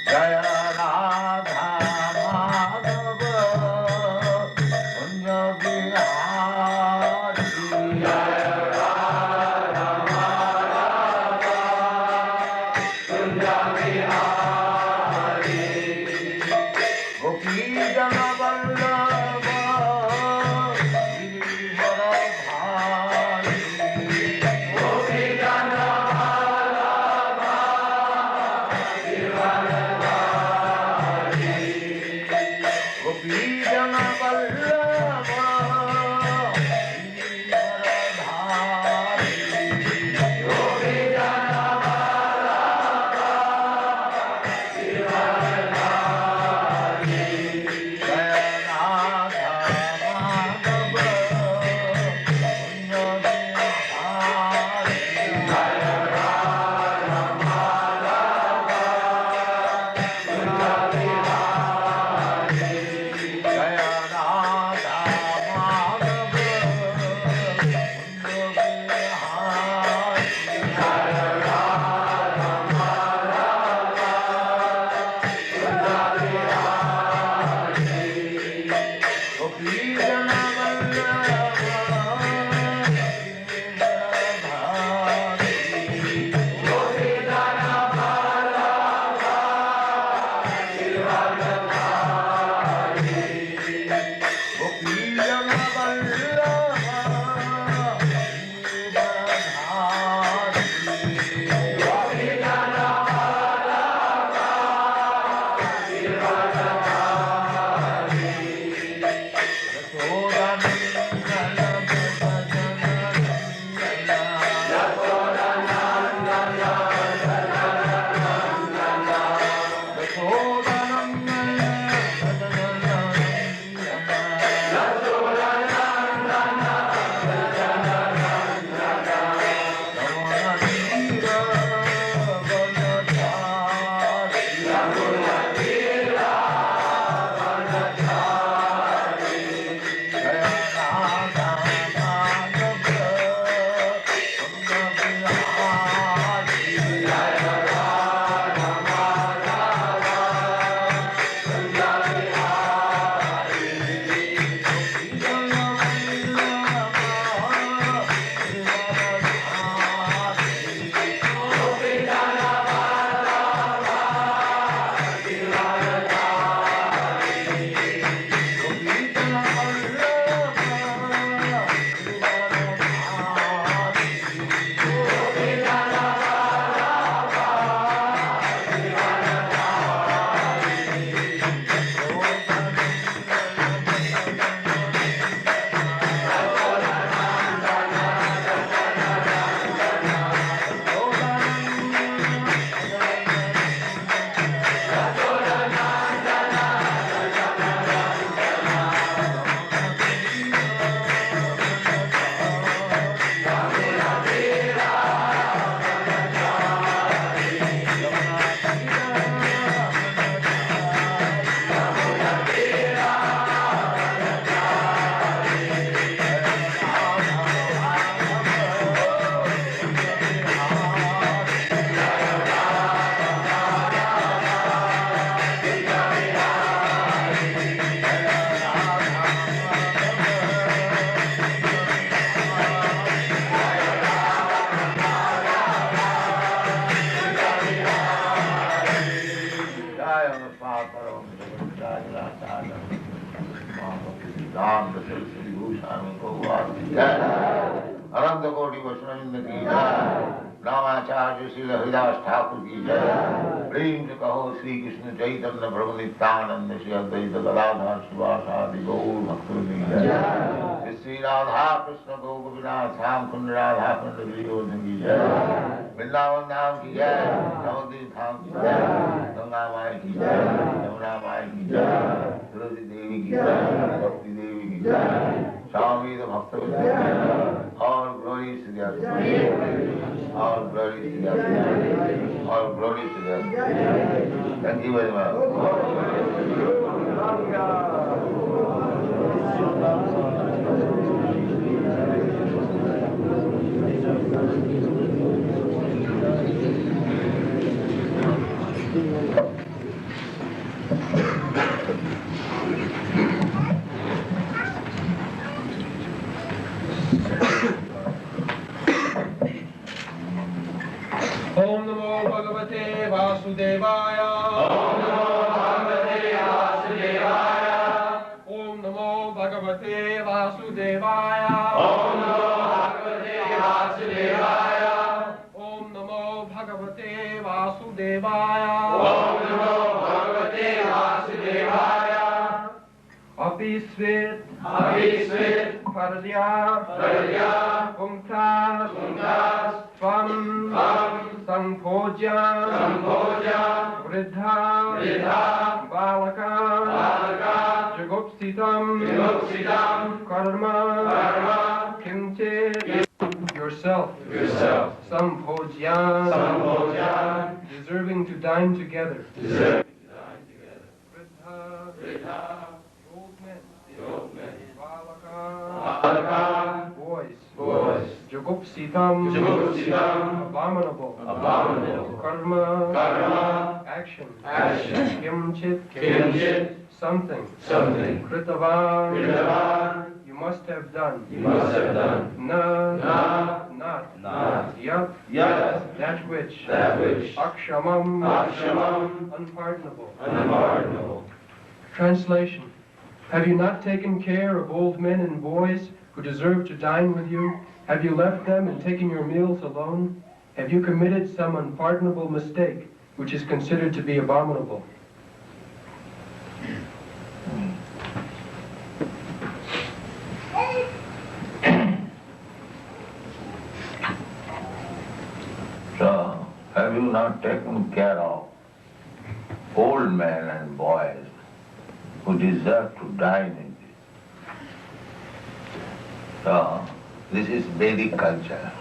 Jaya Radha Madhava Kunja Bihari. Jaya Radha Madhava Kunja Bihari. Gopi Jana Vallabha Giridharadhari. Gopi Jana अनंत कोटि वैष्णविंद की जय। रामाचार्य श्री हरिदास ठाकुर की जय। प्रेम से कहो श्री कृष्ण चैतन्य प्रभु नित्यानंद श्री अद्वैत गदाधर शिवासादि गौर भक्तों की जय। श्री राधा कृष्ण गोपिनाथ श्याम कुंड राधा कुंड गिरिवर्धन की जय। वृंदावन धाम की जय। नवद्वीप धाम की जय। गंगा माई की जय। यमुना माई की जय। तुलसी देवी की जय। भक्ति देवी की जय। स्वामी the Bhaktivedanta, all glory to the all glory to the all glory to the Thank you very much. Vasudevaya. Om Namo Bhagavate Vasudevaya. Om Namo Bhagavate Vasudevaya. Om Namo Bhagavate Vasudevaya. Om Namo Bhagavate Vasudevaya. Om Namo Bhagavate Vasudevaya. Api svit, parya-bhuṅkthās, tvaṁ, sambhojyān, vṛddha-bālakān, jugupsitaṁ, karma, kiñcit. Yourself, sambhojyān, deserving to dine together. Vṛddha, old men, vṛddha-bālakān, boys, jugupsitaṁ, abominable, karma, action, kiñcit, something, kṛtavān, you must have done, not, yet, that which, akṣamam, unpardonable. Translation. Have you not taken care of old men and boys who deserve to dine with you? Have you left them and taken your meals alone? Have you committed some unpardonable mistake which is considered to be abominable? So, have you not taken care of old men and boys who deserve to dine in this? So, this is Vedic culture.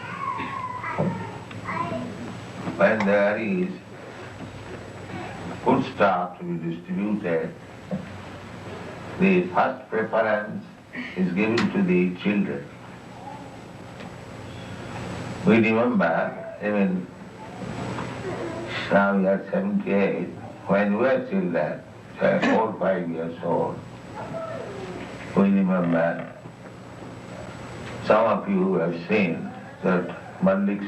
When there is food stuff to be distributed, the first preference is given to the children. We remember, even now we are 78, when we were children, 4 or 5 years old, we remember, some of you have seen that Mallik's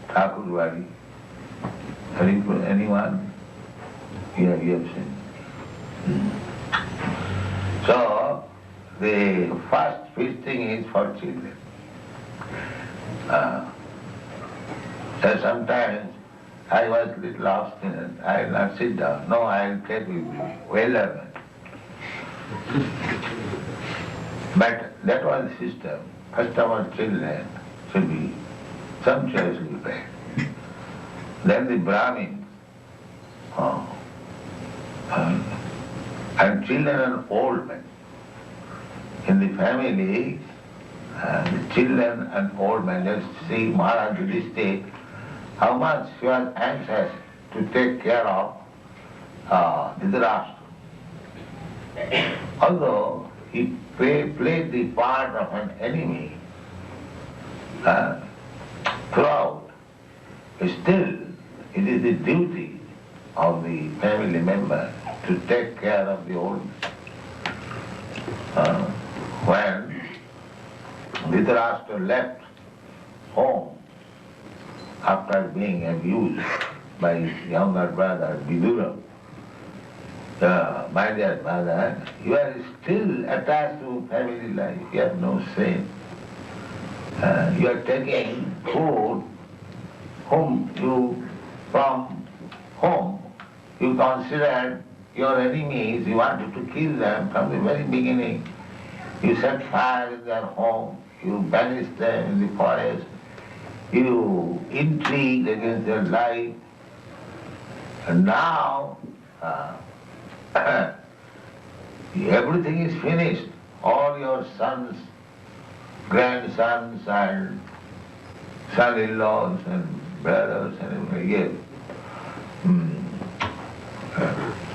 Thakurwadi. Anyone? Yeah, you have seen. So, the first feasting is for children. So sometimes I was a little obstinate. I will not sit down. No, I will take with you. Well done. But that was the system. First of all, children should be sumptuously fed. Then the Brahmins, and children and old men. In the family, the children and old men, let's see Maharaj Yudhishthira, how much he was anxious to take care of Dhritarashtra. Although he played the part of an enemy throughout, still it is the duty of the family member to take care of the old man. When Dhritarashtra left home after being abused by his younger brother Vidura, my dear mother, you are still attached to family life. You have no sin. You are taking food from whom you considered your enemies. You wanted to kill them from the very beginning. You set fire in their home. You banished them in the forest. You intrigued against their life. And now, everything is finished. All your sons, grandsons and son-in-laws and brothers and everything. Yes.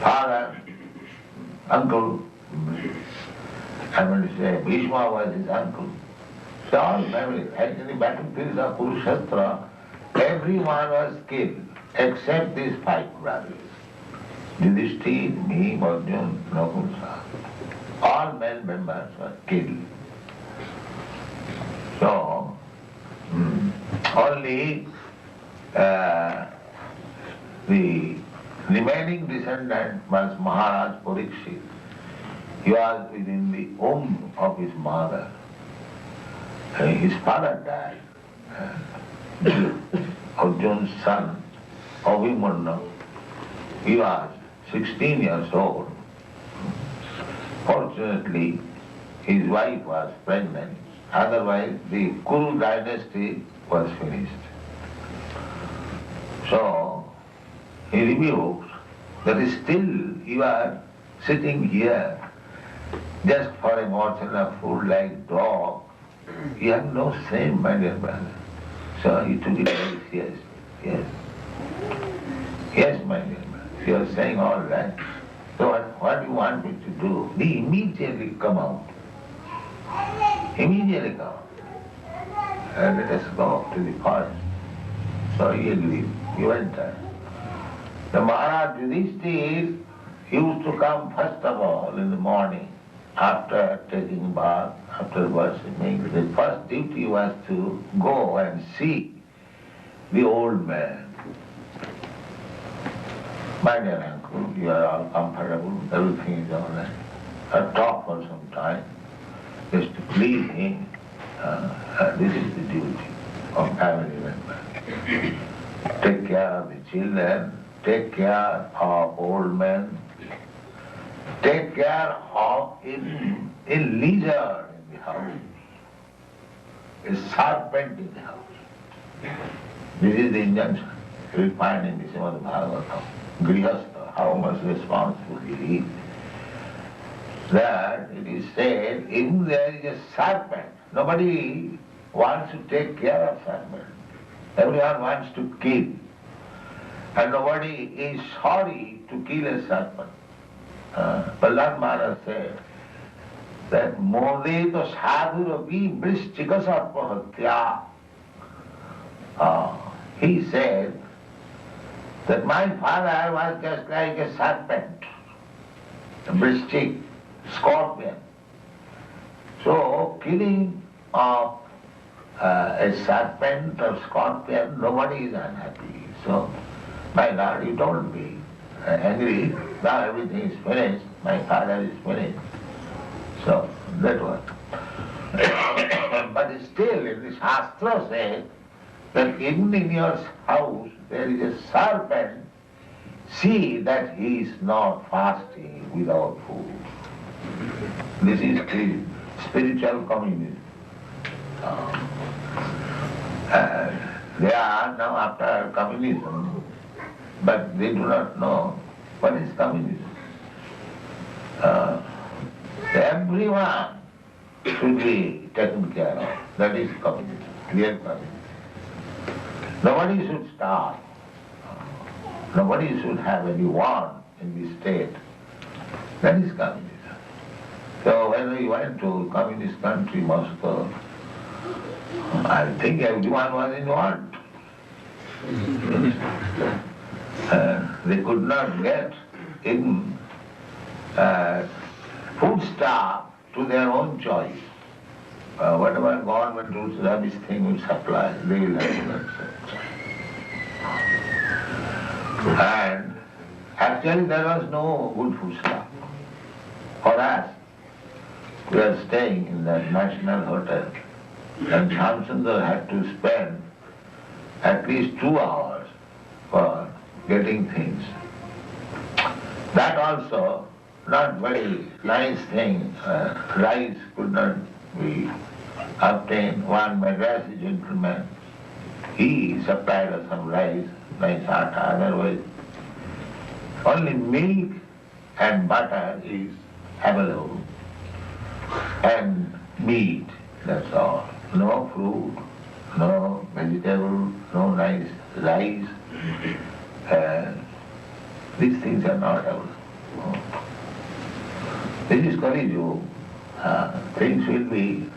Father, uncle, I want to say Bhishma was his uncle. So all family, and in the battlefields of Kurukshetra, everyone was killed except these 5 brothers. Yudhishthira, me, Arjuna, Nakusa. All men members were killed. So, only the remaining descendant was Maharaj Parikshit. He was within the womb of his mother. His father died. Arjun's son, Abhimanyu, he was 16 years old. Fortunately, his wife was pregnant. Otherwise, the Kuru dynasty was finished. So, he rebuked that still you are sitting here just for a morsel of food like dog. You have no shame, my dear brother. So he took it very seriously. Yes. Yes, my dear brother. You are saying all right. So what do you want me to do? He immediately come out. Immediately come out. Let us go to the forest. So he agreed. He went there. The Maharaj Yudhishthira used to come first of all in the morning after taking bath, after worshipping. The first duty was to go and see the old man. My dear uncle, you are all comfortable, everything is all right. I'll talk for some time, just to please him. This is the duty of family member. Take care of the children, take care of old men, take care of a lizard in the house, a serpent in the house. This is the injunction you will find in the Srimad Bhagavatam. Grihastha, how much responsible he is. That it is said, if there is a serpent, nobody wants to take care of serpent. Everyone wants to kill. And nobody is sorry to kill a serpent. Vṛddha-bālakān said that Mode to sadhurapi vrishchika sarpahatya. He said that my father was just like a serpent, a vrishchik, scorpion. So killing of a serpent or scorpion, nobody is unhappy. So, my Lord, you told me, angry, now everything is finished, my father is finished. So, that was. But still, in the Shastra says that even in your house there is a serpent, see that he is not fasting without food. This is the spiritual communism. They are now after communism, but they do not know what is communism. Everyone should be taken care of. That is communism, real communism. Nobody should starve. Nobody should have any want in the state. That is communism. So when we went to communist country, Moscow, I think everyone was in want. They could not get in foodstuff to their own choice. Whatever government rules, rubbish thing will supply, they will have that. And actually there was no good foodstuff. For us, we are staying in that national hotel, and Shamsundar had to spend at least 2 hours for getting things. That also not very nice thing. Rice could not be obtained. One Madrasi gentleman, he supplied us some rice, nice atta, otherwise only milk and butter is available, and meat, that's all. No fruit, no vegetable, no nice rice. These things are not available. This is Kali Yuga. Things will be,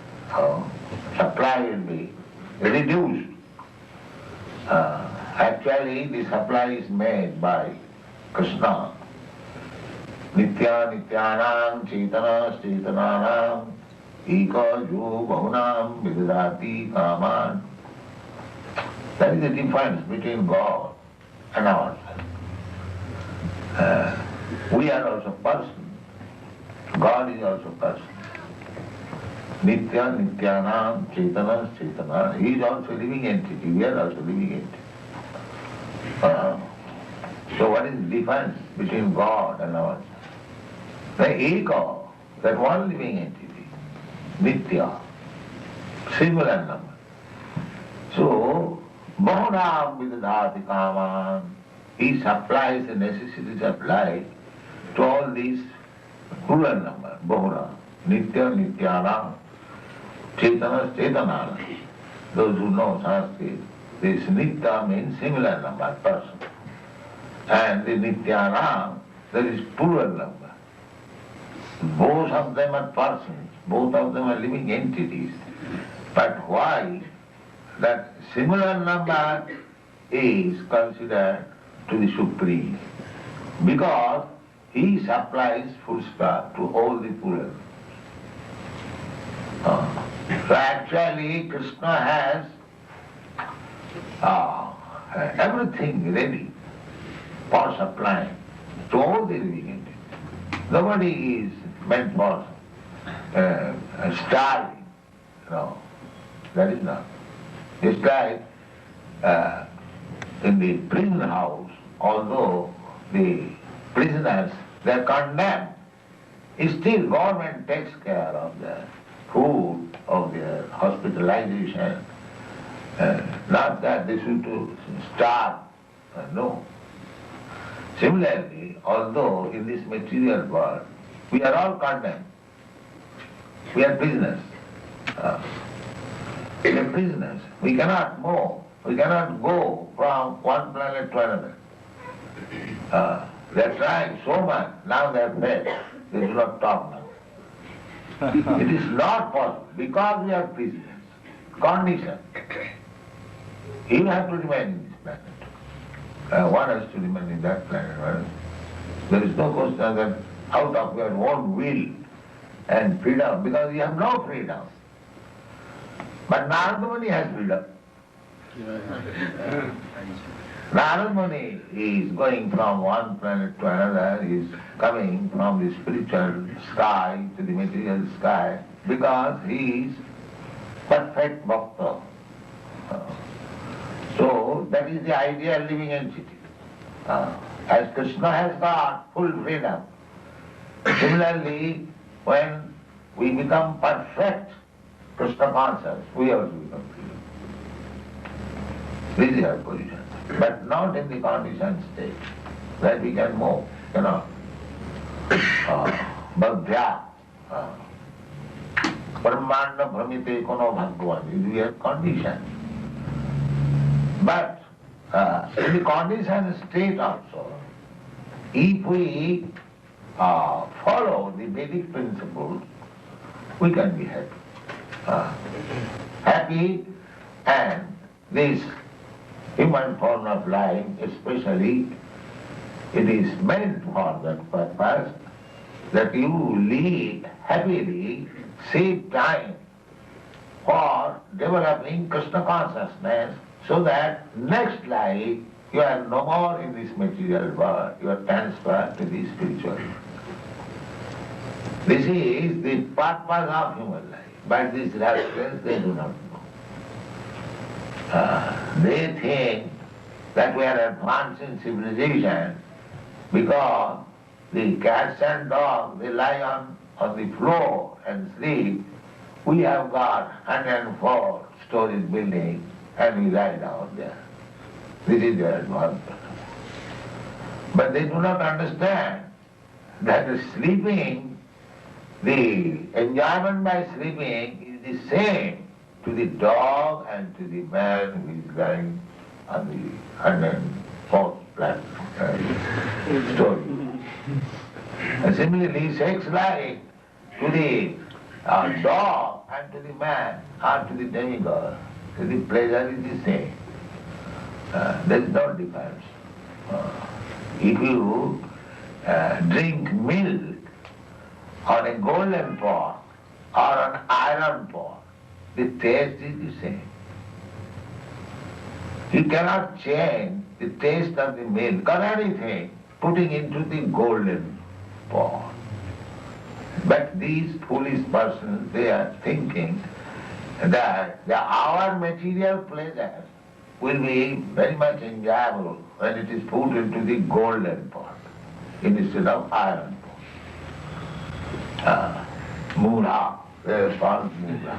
supply will be reduced. Actually, the supply is made by Krishna. Nitya nityanam cetana cetananam eka yu bahunam vidadati kaman. That is the difference between God and ourselves. We are also person. God is also person. Nitya, Nityanam, Chaitana, Chaitana. He is also living entity. We are also living entity. So what is the difference between God and ours? The ego, that one living entity, Nitya, singular number. So, Bhaktivedanta vṛddha-bālakān, he supplies the necessities of life to all these plural number, Bahura, Nitya, Nityanam, Chaitana, Chaitana. Those who know Sanskrit, this Nitya means singular number, person. And the Nityanam, that is plural number. Both of them are persons, both of them are living entities. But why that singular number is considered to the Supreme? Because he supplies full stop to all the plural. So actually Krishna has everything ready for supplying to all the living entities. Nobody is meant for starving. No, that is not. Just like in the prison house, although the prisoners, they are condemned, still government takes care of their food, of their hospitalization. Not that they should starve, no. Similarly, although in this material world, we are all condemned. We are prisoners. We are prisoners. We cannot move. We cannot go from one planet to another. They are trying so much. Now they are dead. They do not talk now. It is not possible because we are prisoners. Condition. You have to remain in this planet. One has to remain in that planet. Right? There is no question that out of your own will and freedom, because you have no freedom. But Narada Muni has freedom. Narada Muni is going from one planet to another, is coming from the spiritual sky to the material sky, because he is perfect bhakta. So that is the ideal living entity. As Krishna has got full freedom, similarly, when we become perfect Krishna conscious, we also become free. This is our position. But not in the conditioned state, that we can move, cannot. Bhakya, brāhmaṇa bhramite kono bhagwan, we are conditioned. But in the conditioned state also, if we follow the Vedic principles, we can be happy. Happy, and this human form of life especially, it is meant for that purpose, that you live happily, save time for developing Krishna consciousness, so that next life you are no more in this material world, you are transferred to the spiritual world. This is the purpose of human life, but these rascals, they do not know. They think that we are advanced in civilization because the cats and dogs, they lie on the floor and sleep. We have got 104 stories building and we lie down there. This is their advantage. But they do not understand that sleeping, the enjoyment by sleeping is the same to the dog and to the man who is lying on the 104th story. And similarly, sex life to the dog and to the man or to the demigod, to the pleasure is the same. There is no difference. If you drink milk on a golden pot or an iron pot, the taste is the same. You cannot change the taste of the milk or anything. putting into the golden pot. But these foolish persons, they are thinking that our material pleasure will be very much enjoyable when it is put into the golden pot instead of iron pot. Mula, they are called mula.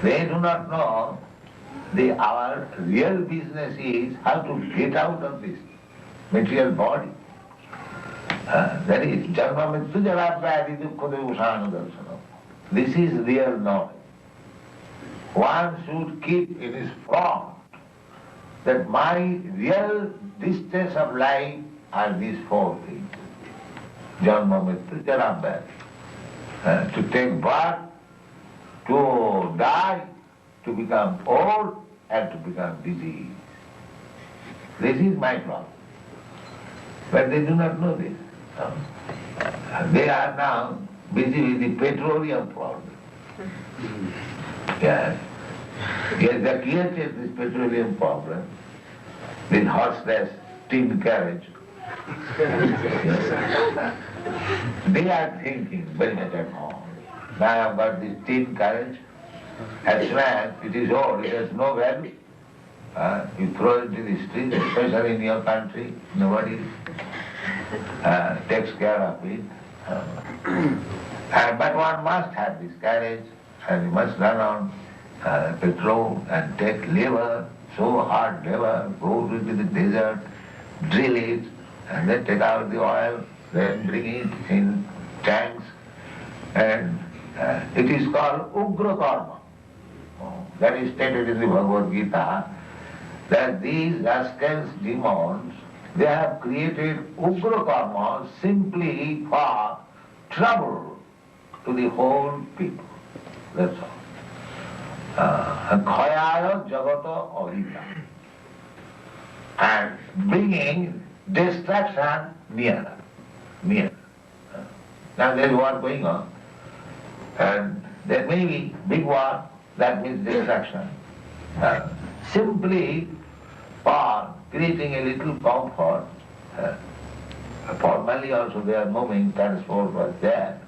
They do not know our real business is how to get out of this material body. That is janma mrityu jara vyadhi dukkha devusana darsana. This is real knowledge. One should keep in his front that my real distance of life are these four things. Janma mrityu jara vyadhi. To take birth, to die, to become old, and to become diseased. This is my problem. But they do not know this. They are now busy with the petroleum problem. Yes. Yes, they created this petroleum problem with horseless tin carriage. They are thinking very much at home. Now I have got this tin carriage. As soon as it is old, it has no value. You throw it to the street, especially in your country, nobody takes care of it. But one must have this carriage, and you must run on petrol and take labor, so hard labor, go to the desert, drill it, and then take out the oil, then bring it in tanks, and it is called ugra karma. That is stated in the Bhagavad Gita, that these rascals, demons, they have created ugra karma simply for trouble to the whole people. That's all. Khayaya jagata ahita. And bringing destruction nearer. Now there is war going on, and there may be big war, that means destruction. Simply for creating a little comfort. Formally also they are moving, transport was there,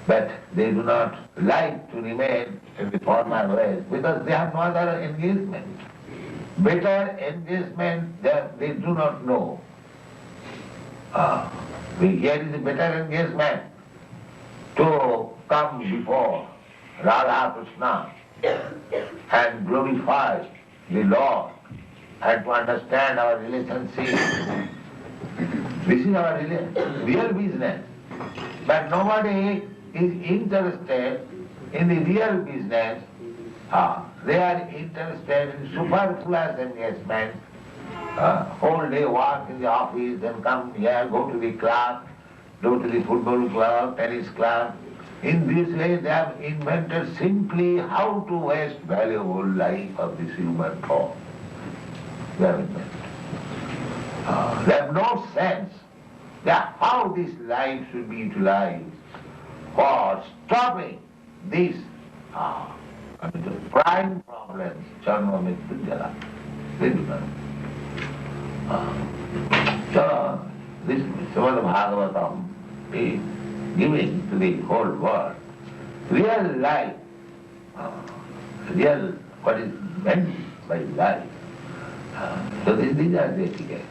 but they do not like to remain in the formal ways because they have no other engagement. Better engagement they do not know. Here is a better engagement to come before Radha Krishna and glorify the Lord and to understand our relationship. This is our real business. But nobody is interested in the real business. They are interested in superfluous engagement. Whole day work in the office, then come here, go to the club, go to the football club, tennis club. In this way they have invented simply how to waste valuable life of this human form. They have invented. They have no sense that how this life should be utilized for stopping these the prime problems, janma mrityu jara. They do not. So this Srimad Bhagavatam is giving to the whole world real life, real what is meant by life. So these are the etiquette.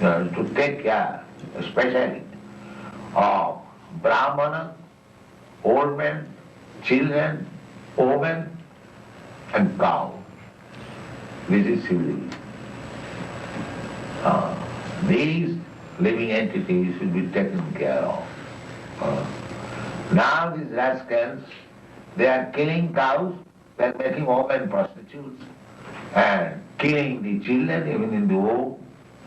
To take care, especially of brāhmaṇas, old men, children, women, and cows. This is civilization. These living entities should be taken care of. Now these rascals, they are killing cows, they are making women prostitutes, and killing the children even in the womb.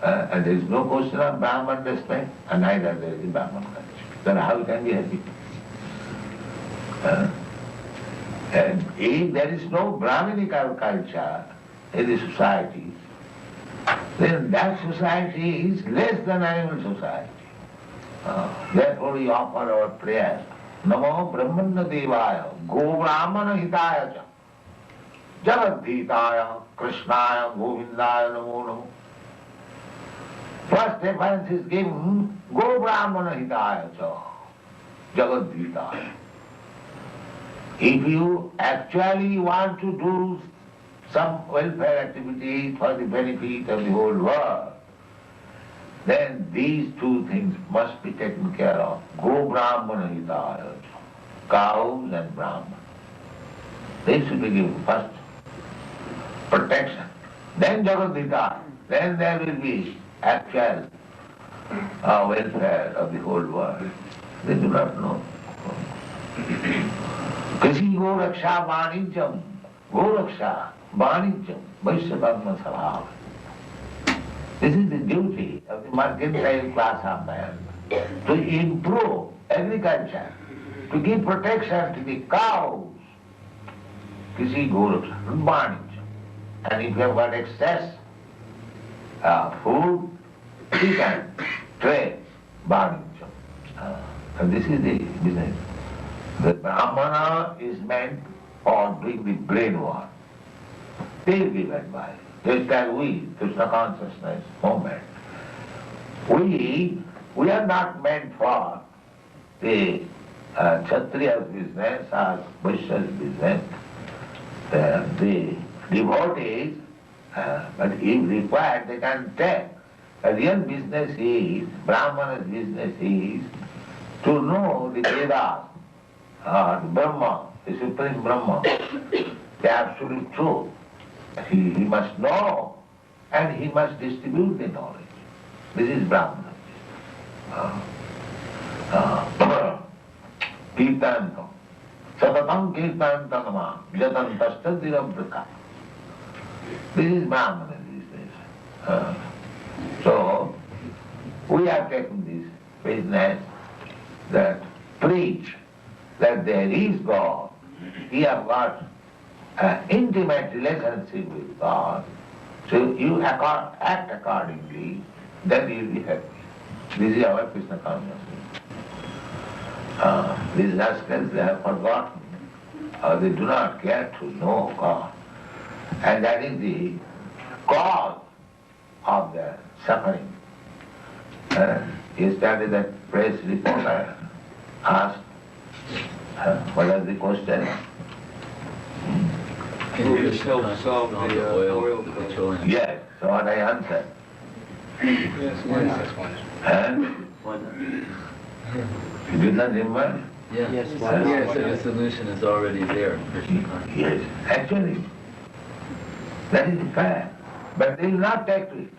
And there is no question of Brahman respect, and neither there is Brahman culture. Then how can we happy? And if there is no Brahminical culture in the society, then that society is less than animal society. Therefore we offer our prayer. Namo Brahmana Devaya, Go Brahmana Hitaya Cha, Jagadhitaya, Krishnaya, Govindaya Namo Namo. First reference is given, Go Brahmana Hitaya Cha, Jagat Hitaya. If you actually want to do some welfare activity for the benefit of the whole world, then these two things must be taken care of. Go Brahmana Hitaya, cows and Brahmana. They should be given first protection. Then Jagat Hitaya. Then there will be actual welfare of the whole world. They do not know. Kasi go raksha vānijyam, go raksha vānijyam, vaisya-karma sabhava. This is the duty of the mercantile class of man, to improve agriculture, to give protection to the cows. Kisi go raksha vānijyam. And if you have got excess food, you can trade vānijyam. And this is the business. The Brahmana is meant for doing the brain work. They give advice. Just as we, Krishna consciousness movement, we are not meant for the Kshatriya's business or Vaishya's business. The devotees, but if required, they can take. The real business is, Brahmana's business is to know the Vedas, the Brahma, the Supreme Brahma, the absolute truth. He must know and he must distribute the knowledge. This is Brahmana. Kirtan. Satatam kirtan tanama, jatantasthadirabraka. This is Brahmana business. So, we have taken this business that preach that there is God. We have got an intimate relationship with God. So you act accordingly, then you will be happy. This is our Krishna consciousness. These rascals, they have forgotten, or they do not care to know God. And that is the cause of their suffering. Yesterday that press reporter asked, what was the question? Can you just help solve the oil petroleum? Yes, so what I answered. Yes, one. You did not remember? Yeah. Yes, Yes, so the solution is already there in Krishna consciousness. Yes, actually. That is the fact. But they will not take to it.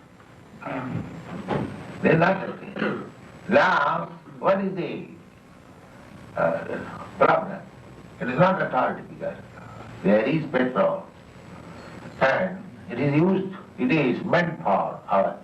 They will not take to it. Now, what is the problem? It is not at all difficult. There is petrol and it is meant for our